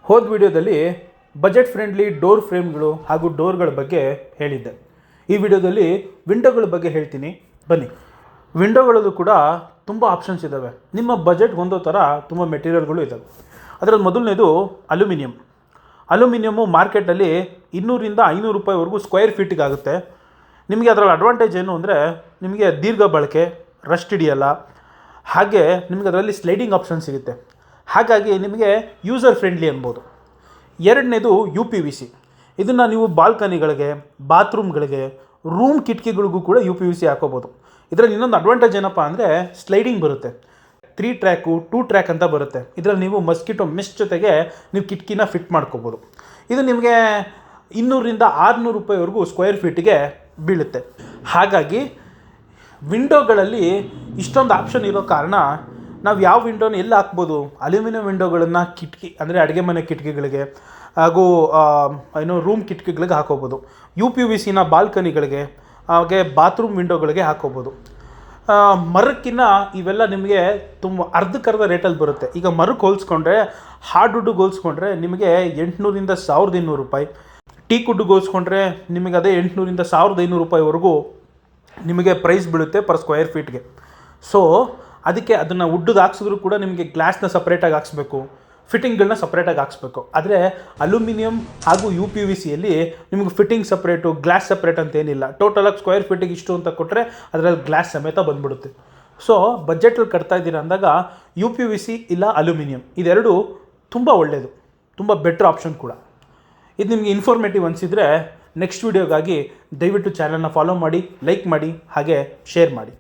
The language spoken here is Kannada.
ಹೋದ ವಿಡಿಯೋದಲ್ಲಿ ಬಜೆಟ್ ಫ್ರೆಂಡ್ಲಿ ಡೋರ್ ಫ್ರೇಮ್ಗಳು ಹಾಗೂ ಡೋರ್ಗಳ ಬಗ್ಗೆ ಹೇಳಿದ್ದೆ. ಈ ವಿಡಿಯೋದಲ್ಲಿ ವಿಂಡೋಗಳ ಬಗ್ಗೆ ಹೇಳ್ತೀನಿ, ಬನ್ನಿ. ವಿಂಡೋಗಳಲ್ಲೂ ಕೂಡ ತುಂಬ ಆಪ್ಷನ್ಸ್ ಇದ್ದಾವೆ. ನಿಮ್ಮ ಬಜೆಟ್ ಹೊಂದೋ ಥರ ತುಂಬ ಮೆಟೀರಿಯಲ್ಗಳು ಇದ್ದಾವೆ. ಅದರಲ್ಲಿ ಮೊದಲನೇದು ಅಲ್ಯೂಮಿನಿಯಮ್ಮು ಮಾರ್ಕೆಟಲ್ಲಿ 200 ರಿಂದ 500 ರೂಪಾಯಿವರೆಗೂ ಸ್ಕ್ವೇರ್ ಫೀಟಿಗೆ ಆಗುತ್ತೆ. ನಿಮಗೆ ಅದರಲ್ಲಿ ಅಡ್ವಾಂಟೇಜ್ ಏನು ಅಂದರೆ ನಿಮಗೆ ದೀರ್ಘ ಬಳಕೆ, ರಸ್ಟ್ ಹಿಡಿಯಲ್ಲ, ಹಾಗೆ ನಿಮಗೆ ಅದರಲ್ಲಿ ಸ್ಲೈಡಿಂಗ್ ಆಪ್ಷನ್ ಸಿಗುತ್ತೆ. ಹಾಗಾಗಿ ನಿಮಗೆ ಯೂಸರ್ ಫ್ರೆಂಡ್ಲಿ ಅನ್ಬೋದು. ಎರಡನೇದು UPVC. ಇದನ್ನು ನೀವು ಬಾಲ್ಕನಿಗಳಿಗೆ, ಬಾತ್ರೂಮ್ಗಳಿಗೆ, ರೂಮ್ ಕಿಟಕಿಗಳಿಗೂ ಕೂಡ UPVC ಹಾಕೋಬೋದು. ಇದರಲ್ಲಿ ಇನ್ನೊಂದು ಅಡ್ವಾಂಟೇಜ್ ಏನಪ್ಪ ಅಂದರೆ ಸ್ಲೈಡಿಂಗ್ ಬರುತ್ತೆ. 3 ಟ್ರ್ಯಾಕು 2 ಟ್ರ್ಯಾಕ್ ಅಂತ ಬರುತ್ತೆ. ಇದರಲ್ಲಿ ನೀವು ಮಸ್ಕಿಟೋ ಮಿಸ್ಟ್ ಜೊತೆಗೆ ನೀವು ಕಿಟಕಿನ ಫಿಟ್ ಮಾಡ್ಕೋಬೋದು. ಇದು ನಿಮಗೆ 200 ರಿಂದ 600 ರೂಪಾಯಿವರೆಗೂ ಸ್ಕ್ವೇರ್ ಫೀಟಿಗೆ ಬೀಳುತ್ತೆ. ಹಾಗಾಗಿ ವಿಂಡೋಗಳಲ್ಲಿ ಇಷ್ಟೊಂದು ಆಪ್ಷನ್ ಇರೋ ಕಾರಣ ನಾವು ಯಾವ ವಿಂಡೋನ ಎಲ್ಲಿ ಹಾಕ್ಬೋದು? ಅಲ್ಯೂಮಿನಿಯಂ ವಿಂಡೋಗಳನ್ನು ಕಿಟಕಿ ಅಂದರೆ ಅಡುಗೆ ಮನೆ ಕಿಟಕಿಗಳಿಗೆ ಹಾಗೂ ರೂಮ್ ಕಿಟಕಿಗಳಿಗೆ ಹಾಕೋಬೋದು. UPVCನ ಬಾಲ್ಕನಿಗಳಿಗೆ, ಹಾಗೆ ಬಾತ್ರೂಮ್ ವಿಂಡೋಗಳಿಗೆ ಹಾಕೋಬೋದು. ಮರಕ್ಕಿನ್ನ ಇವೆಲ್ಲ ನಿಮಗೆ ತುಂಬ ಅರ್ಧಕ್ಕರ್ಧ ರೇಟಲ್ಲಿ ಬರುತ್ತೆ. ಈಗ ಮರಕ್ಕೆ ಹೋಲಿಸ್ಕೊಂಡ್ರೆ, ಹಾರ್ಡ್ವುಡ್ಗೆ ಹೋಲಿಸ್ಕೊಂಡ್ರೆ ನಿಮಗೆ 800 ರಿಂದ 1200 ರೂಪಾಯಿ, ಟೀಕ್ ವುಡ್ಗೆ ಹೋಲಿಸ್ಕೊಂಡ್ರೆ ನಿಮಗೆ ಅದೇ 800 ರಿಂದ 1500 ರೂಪಾಯಿವರೆಗೂ ನಿಮಗೆ ಪ್ರೈಸ್ ಬೀಳುತ್ತೆ ಪರ್ ಸ್ಕ್ವೇರ್ ಫೀಟ್ಗೆ. ಸೊ ಅದಕ್ಕೆ ಅದನ್ನು ವುಡ್ಗೆ ಹಾಕ್ಸಿದ್ರು ಕೂಡ ನಿಮಗೆ ಗ್ಲಾಸ್ನ ಸಪ್ರೇಟಾಗಿ ಹಾಕ್ಸ್ಬೇಕು, ಫಿಟ್ಟಿಂಗ್ಗಳನ್ನ ಸಪ್ರೇಟಾಗಿ ಹಾಕ್ಸ್ಬೇಕು. ಆದರೆ ಅಲ್ಯೂಮಿನಿಯಂ ಹಾಗೂ UPVCಯಲ್ಲಿ ನಿಮಗೆ ಫಿಟ್ಟಿಂಗ್ ಸಪ್ರೇಟು, ಗ್ಲಾಸ್ ಸಪ್ರೇಟ್ ಅಂತ ಏನಿಲ್ಲ. ಟೋಟಲಾಗಿ ಸ್ಕ್ವೇರ್ ಫೀಟಿಗೆ ಇಷ್ಟು ಅಂತ ಕೊಟ್ಟರೆ ಅದರಲ್ಲಿ ಗ್ಲಾಸ್ ಸಮೇತ ಬಂದ್ಬಿಡುತ್ತೆ. ಸೊ ಬಜೆಟಲ್ಲಿ ಕಟ್ತಾ ಇದ್ದೀರಾ ಅಂದಾಗ UPVC ಇಲ್ಲ ಅಲ್ಯೂಮಿನಿಯಂ ಇದೆರಡು ತುಂಬ ಒಳ್ಳೆಯದು, ತುಂಬ ಬೆಟ್ರ್ ಆಪ್ಷನ್ ಕೂಡ. ಇದು ನಿಮಗೆ ಇನ್ಫಾರ್ಮೇಟಿವ್ ಅನಿಸಿದರೆ ನೆಕ್ಸ್ಟ್ ವೀಡಿಯೋಗಾಗಿ ದಯವಿಟ್ಟು ಚಾನಲ್ನ ಫಾಲೋ ಮಾಡಿ, ಲೈಕ್ ಮಾಡಿ, ಹಾಗೆ ಶೇರ್ ಮಾಡಿ.